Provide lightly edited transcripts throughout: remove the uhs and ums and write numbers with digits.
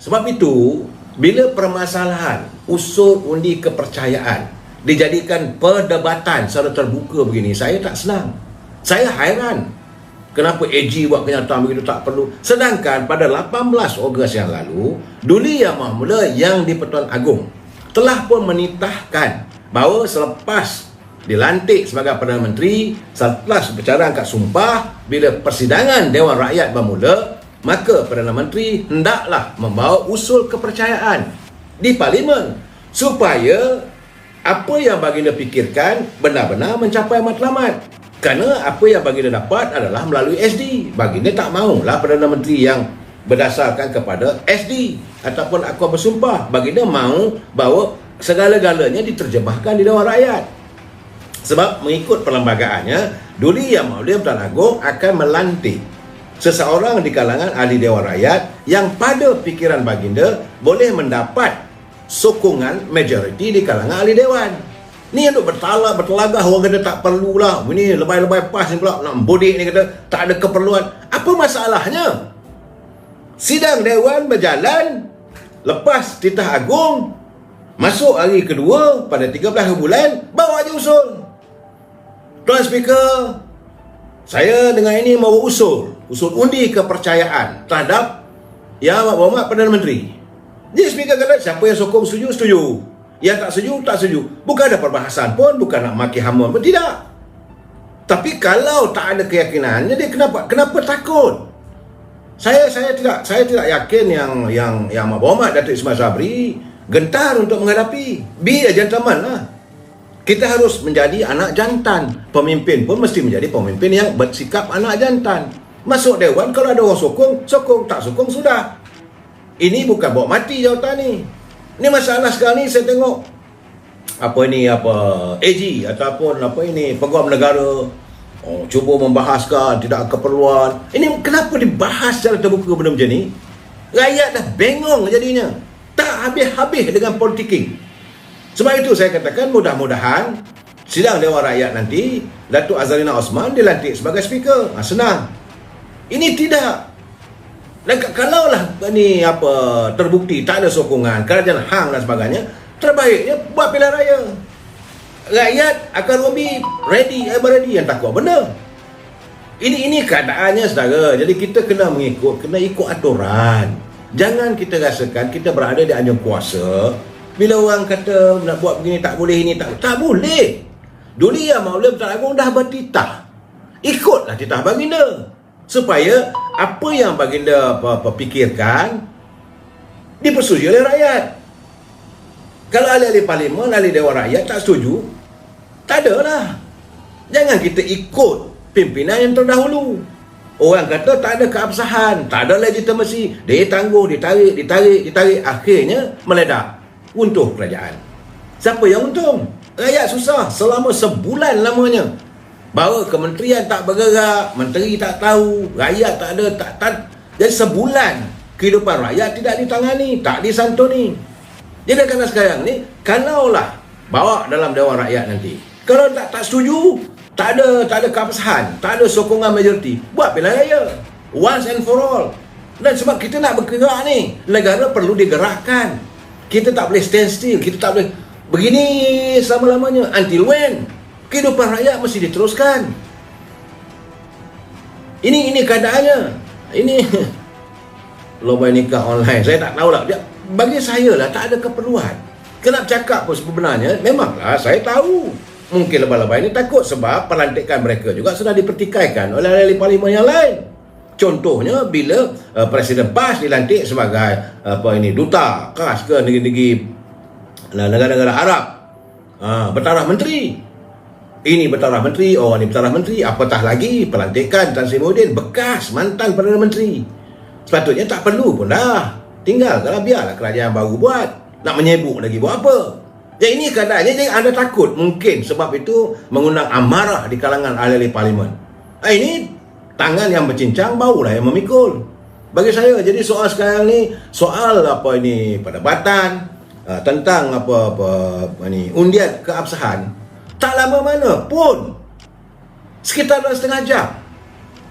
Sebab itu, bila permasalahan usul undi kepercayaan dijadikan perdebatan secara terbuka begini, saya tak senang. Saya hairan. Kenapa AG buat kenyataan begitu tak perlu? Sedangkan pada 18 Ogos yang lalu, Duli Yang Maha Mula yang di-Pertuan Agong telah pun menitahkan bahawa selepas dilantik sebagai Perdana Menteri, setelah berbicara angkat sumpah, bila persidangan Dewan Rakyat bermula, maka Perdana Menteri hendaklah membawa usul kepercayaan di Parlimen supaya apa yang baginda fikirkan benar-benar mencapai matlamat. Kerana apa yang baginda dapat adalah melalui SD. Baginda tak maulah Perdana Menteri yang berdasarkan kepada SD ataupun akta bersumpah. Baginda mahu bahawa segala-galanya diterjemahkan di Dewan Rakyat. Sebab mengikut perlembagaannya, Duli Yang Maha Mulia Pertuan Agong akan melantik seseorang di kalangan ahli Dewan Rakyat yang pada fikiran baginda boleh mendapat sokongan majoriti di kalangan ahli Dewan. Ni yang duk bertelagah orang kata tak perlulah. Ini lebay-lebay pas ni pula nak bodik ni kata tak ada keperluan. Apa masalahnya? Sidang Dewan berjalan, lepas titah agung, masuk hari kedua pada 13 bulan, bawa je usul. Tuan Speaker, saya dengan ini mahu usul undi kepercayaan terhadap Yang Berhormat Perdana Menteri. Jadi Speaker kata siapa yang sokong setuju, setuju. Yang tak setuju, tak setuju. Bukan ada perbahasan pun, bukan nak maki hama pun, tidak. Tapi kalau tak ada keyakinan, jadi kenapa takut? Saya tidak yakin yang Berhormat Datuk Ismail Sabri gentar untuk menghadapi. Be a gentleman lah. Kita harus menjadi anak jantan. Pemimpin pun mesti menjadi pemimpin yang bersikap anak jantan. Masuk Dewan, kalau ada orang sokong, tak sokong sudah. Ini bukan bawa mati jawatan ni. Ini masalah sekarang ni saya tengok AG ataupun Peguam Negara cuba membahaskan tidak keperluan. Ini kenapa dibahas secara terbuka benda macam ni? Rakyat dah bengong jadinya. Tak habis-habis dengan politiking. Sebab itu saya katakan mudah-mudahan sidang Dewan Rakyat nanti Datuk Azalina Osman dilantik sebagai speaker. Senang. Ini tidak. Dan kalaulah terbukti tak ada sokongan, kerajaan hang dan sebagainya, terbaiknya buat pilihan raya. Rakyat akan ready yang takut benda. Ini keadaannya saudara. Jadi kita kena ikut aturan. Jangan kita rasakan kita berada di anjung kuasa. Bila orang kata nak buat begini tak boleh, ini tak boleh. Duli Yang Maha Mulia Pertuan Agong dah bertitah. Ikutlah titah baginda. Supaya apa yang baginda fikirkan dipersetujui oleh rakyat. Kalau ahli-ahli Parlimen, ahli Dewan Rakyat tak setuju, tak adalah. Jangan kita ikut pimpinan yang terdahulu. Orang kata tak ada keabsahan, tak ada legitimasi, dia tangguh, ditarik, akhirnya meledak. Untung kerajaan. Siapa yang untung? Rakyat susah selama sebulan lamanya. Bahawa kementerian tak bergerak, menteri tak tahu, rakyat tak ada, jadi sebulan kehidupan rakyat tidak ditangani, tak disantuni. Jadi kerana sekarang ni, kalaulah bawa dalam Dewan Rakyat nanti, kalau tak setuju, tak ada keabsahan, tak ada sokongan majoriti, buat pilihan raya once and for all. Dan sebab kita nak bergerak ni, negara perlu digerakkan. Kita tak boleh stand still, kita tak boleh begini selama-lamanya. Until when? Kehidupan rakyat mesti diteruskan. Ini keadaannya. Ini lomba nikah online. Saya tak tahulah. Bagi saya lah tak ada keperluan. Kena bercakap pun sebenarnya. Memanglah saya tahu. Mungkin lebay-lebay ini takut sebab pelantikan mereka juga sudah dipertikaikan oleh ahli Parlimen yang lain. Contohnya bila Presiden PAS dilantik sebagai duta khas ke negara-negara Arab. Bertaraf menteri. Ini bertaraf menteri, ini bertaraf menteri, apatah lagi pelantikan Tan Sri Muhyiddin, bekas mantan Perdana Menteri. Sepatutnya tak perlu pun dah. Tinggal kalau biarlah kerajaan baru buat. Nak menyebuk lagi buat apa? Jadi ini keadaannya, jadi anda takut mungkin sebab itu mengundang amarah di kalangan ahli Parlimen. Ini tangan yang bercincang, barulah yang memikul. Bagi saya, jadi soal sekarang ni, soal perdebatan tentang undian keabsahan. Tak lama mana pun, sekitar 2,5 jam.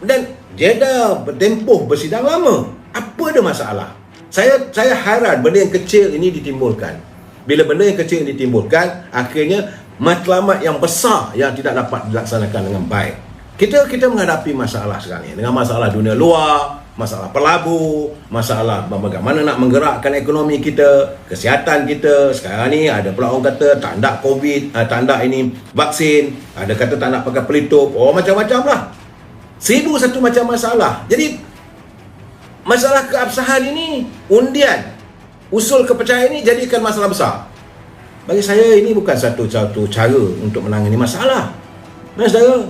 Dan dia dah bertempuh bersidang lama. Apa ada masalah? Saya heran benda yang kecil ini ditimbulkan. Bila benda yang kecil ditimbulkan, akhirnya matlamat yang besar yang tidak dapat dilaksanakan dengan baik. Kita menghadapi masalah sekarang ni, dengan masalah dunia luar, masalah pelabur, masalah bagaimana nak menggerakkan ekonomi kita, kesihatan kita. Sekarang ni ada pula orang kata tak nak COVID, tak nak ini vaksin, ada kata tak nak pakai pelitup, macam-macam lah. 1001 macam masalah. Jadi masalah keabsahan ini, undian, usul kepercayaan ini jadikan masalah besar. Bagi saya ini bukan satu cara untuk menangani masalah. Saudara,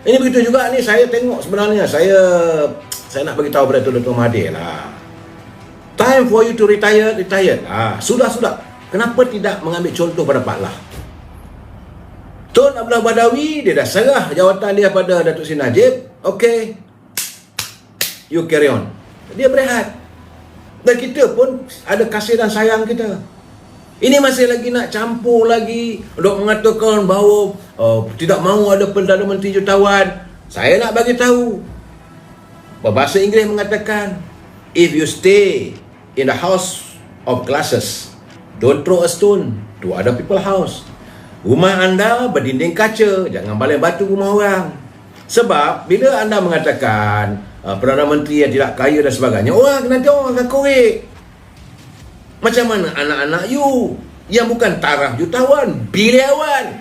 ini begitu juga ni saya tengok sebenarnya saya nak bagi tahu pada Dr. Mahathir lah. Time for you to retire. Sudah. Kenapa tidak mengambil contoh pada Pak Lah? Tun Abdullah Badawi, dia dah serah jawatan dia pada Datuk Seri Najib. Okay, you carry on. Dia berehat. Dan kita pun ada kasih dan sayang kita. Ini masih lagi nak campur lagi, dok mengatakan bahawa tidak mahu ada Perdana Menteri Jutawan. Saya nak bagi tahu, bahasa Inggeris mengatakan, if you stay in the house of glasses, don't throw a stone to other people's house. Rumah anda berdinding kaca, jangan balik batu rumah orang. Sebab bila anda mengatakan Perdana Menteri yang tidak kaya dan sebagainya, nanti orang akan korek. Macam mana anak-anak you yang bukan taraf jutawan, biliawan?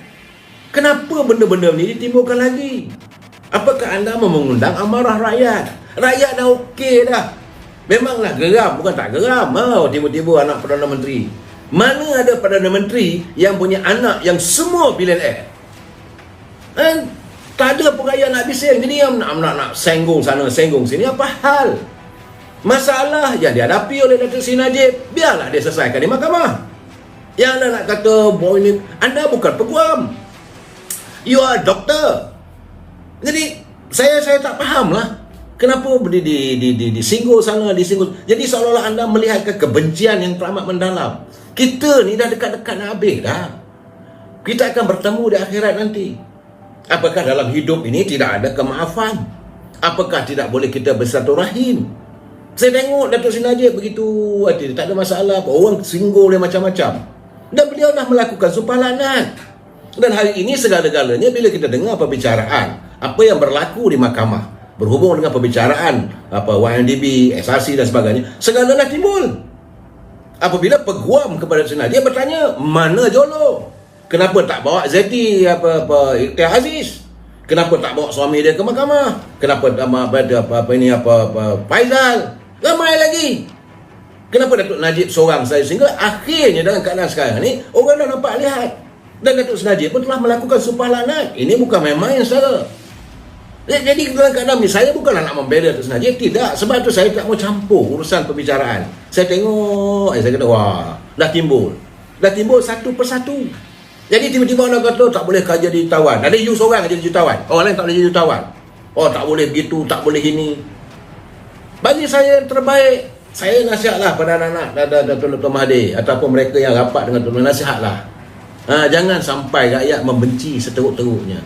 Kenapa benda-benda ni ditimbulkan lagi? Apakah anda mau mengundang amarah rakyat? Rakyat dah okey dah. Memanglah geram, bukan tak geram. Tiba-tiba anak Perdana Menteri. Mana ada Perdana Menteri yang punya anak yang semua bilioner? Tak ada pun rakyat nak bising. Jadi yang nak senggong sana, senggong sini. Apa hal? Masalah yang dihadapi oleh Datuk Seri Najib, biarlah dia selesaikan di mahkamah. Yang anda nak kata, ini anda bukan peguam, you are doktor. Jadi saya tak faham lah kenapa disinggung sana, disinggung. Jadi seolah-olah anda melihat kebencian yang teramat mendalam. Kita ni dah dekat-dekat nak habis dah. Kita akan bertemu di akhirat nanti. Apakah dalam hidup ini tidak ada kemaafan? Apakah tidak boleh kita bersilaturahim? Saya tengok Datuk Seri Najib begitu hati, tak ada masalah. Orang singgung dia macam-macam. Dan beliau dah melakukan sumpah laknat. Dan hari ini segala-galanya bila kita dengar perbicaraan apa yang berlaku di mahkamah berhubung dengan perbicaraan YNDB, SRC dan sebagainya, segala-galanya timbul. Apabila peguam kepada Seri Najib bertanya, mana Jolo? Kenapa tak bawa Zeti Ikhtiar Aziz? Kenapa tak bawa suami dia ke mahkamah? Kenapa Faizal? Ramai lagi. Kenapa Datuk Najib seorang saja? Sehingga akhirnya dalam keadaan sekarang ni orang dah nampak lihat. Dan Datuk Seri Najib pun telah melakukan sumpah laknat. Ini bukan main-main saudara. Jadi dalam keadaan ni saya bukanlah nak membela Datuk Seri Najib, tidak. Sebab tu saya tak mau campur urusan perbicaraan. Saya tengok, saya kata dah timbul satu persatu. Jadi tiba-tiba orang kata tak boleh kerja di jutawan. Ada you seorang kerja di jutawan, orang lain tak boleh jadi jutawan. Tak boleh begitu, tak boleh ini. Bagi saya yang terbaik, saya nasihatlah pada anak-anak Dr. Mahathir ataupun mereka yang rapat dengan Dr. nasihatlah. Jangan sampai rakyat membenci seteruk-teruknya.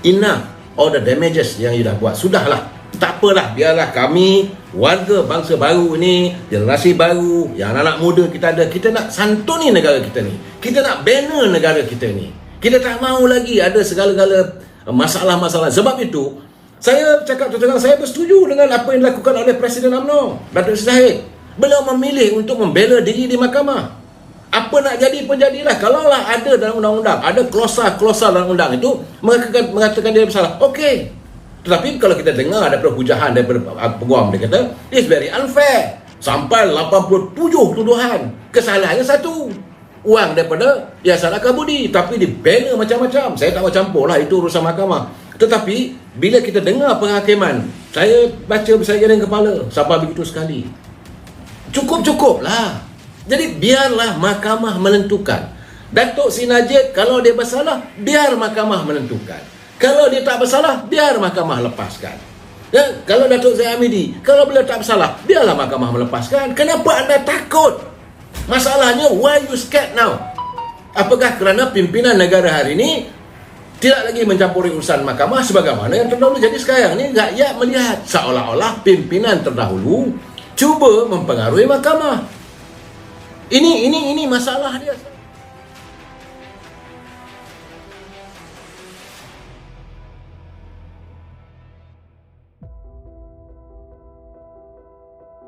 Enough all the damages yang you dah buat. Sudahlah. Tak apalah, biarlah kami warga bangsa baru ni, generasi baru, yang anak muda kita ada, kita nak santuni negara kita ni. Kita nak bina negara kita ni. Kita tak mahu lagi ada segala-gala masalah-masalah. Sebab itu saya cakap terus terang, saya bersetuju dengan apa yang dilakukan oleh Presiden UMNO, Datuk Seri Zahid. Beliau memilih untuk membela diri di mahkamah. Apa nak jadi pun jadilah. Kalaulah ada dalam undang-undang, ada klausa dalam undang itu mengatakan dia bersalah, okey. Tetapi kalau kita dengar daripada hujahan daripada peguam, dia kata it's very unfair. Sampai 87 tuduhan, kesalahannya satu. Wang daripada Yayasan Akabudi, tapi dibela macam-macam. Saya tak mau campur lah, itu urusan mahkamah. Tetapi bila kita dengar penghakiman, saya baca bersaing dengan kepala, sampai begitu sekali. Cukup lah. Jadi biarlah mahkamah menentukan. Datuk Seri Najib kalau dia bersalah, biar mahkamah menentukan. Kalau dia tak bersalah, biar mahkamah lepaskan. Dan kalau Datuk Zahid Hamidi, kalau beliau tak bersalah, biarlah mahkamah melepaskan. Kenapa anda takut? Masalahnya, why you scared now? Apakah kerana pimpinan negara hari ini tidak lagi mencampuri urusan mahkamah sebagaimana yang terdahulu? Jadi sekarang ni rakyat melihat seolah-olah pimpinan terdahulu cuba mempengaruhi mahkamah. Ini masalah dia.